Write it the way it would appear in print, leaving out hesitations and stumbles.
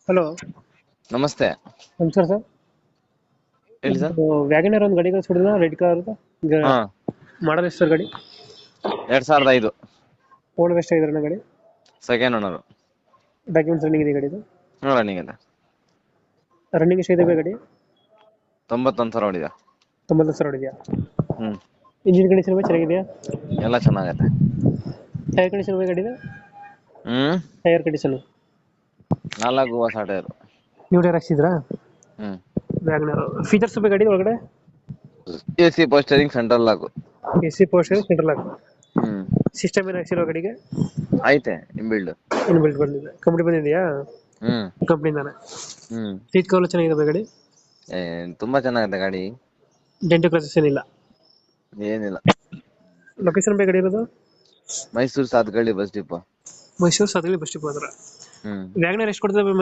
Hello. ನಮಸ್ತೆ. ನಮಸ್ಕಾರ sir. ಹೇಳಿ ಸರ್. ವ್ಯಾಗನರ್ ಒಂದು ಗಾಡಿ ಕಳಿಸ್ಬಿಡಿದ ರೆಡ್ ಕಲರ್ ಈಗ ಹಾ, ಮಾಡಲ್ ಎಷ್ಟು ಸರ್ ಗಾಡಿ? 2005 ಓನರ್ ಎಷ್ಟಾಗಿದ್ರೆ ಗಾಡಿ? Second owner. ಡಾಕ್ಯುಮೆಂಟ್ಸ್ ರನ್ನಿಂಗ್ ಇದೆ ಗಾಡಿದು? ರನ್ನಿಂಗ್ ಇದೆ. ರನ್ನಿಂಗ್ ಎಷ್ಟಾಗಿದೆ ಗಾಡಿ? 91,000 ಹೊಡಿದೆ. 90 ಸಾವಿರ ಹೊಡಿದೆಯಾ? ಹ್ಮ್ ಇಂಜಿನ್ ಕಂಡೀಷನ್ ಚೆನ್ನಾಗಿದೆಯಾ? ಎಲ್ಲ ಚೆನ್ನಾಗೈತೆ. ಟೈರ್ ಕಂಡೀಷನ್ ಗಾಡಿದು? ಹ್ಮ್ ಟೈರ್ ಕಂಡೀಷನ್ 4 ಹೊಸ ಟೈರ್. ನ್ಯೂ ಟೈರ್ ಹಾಕ್ಸಿದ್ರಾ? ಹ್ಮ್ ವ್ಯಾಗನರ್ ಫೀಚರ್ಸ್ ಗಾಡಿ ಒಳಗಡೆ? AC power steering central lock. AC ಪೋರ್ಷನ್ ಸೆಂಟ್ರಲ್ ಲಾಕ್. ಹ್ಮ್ ಸಿಸ್ಟಮ್ ಏನು ಹಾಕ್ಸಿರೋ ಗಾಡಿಗೆ? ಐತೆ ಇನ್ಬಿಲ್ಡ್. ಇನ್ ಬಿಲ್ಟ್ ಬಂದಿದೆ. ಕಂಪ್ನಿ ಬಂದಿದೆಯಾ? ಹ್ಮ್ ಕಂಪ್ನಿಯಿಂದಾನೆ. ಹ್ಮ್ ಸೀಟ್ ಕವರ್ ಚೆನ್ನಾಗಿದೆ ಗಾಡಿ? ತುಂಬಾ ಚೆನ್ನಾಗೈತೆ ಗಾಡಿ. ಡೆಂಟು ಕ್ರಾಸಸ್ ಏನಿಲ್ಲ? ಏನಿಲ್ಲ. ಲೊಕೇಶನ್ ಗಾಡಿ ಇರೋದು? Mysuru Sathagalli bus depot. Mysuru Sathagalli bus depot ಹತ್ರ. ಹ್ಮ್ ವ್ಯಾಗನರ್ ಎಷ್ಟು ಕೊಡ್ತದೆ ಮೇಲೆ?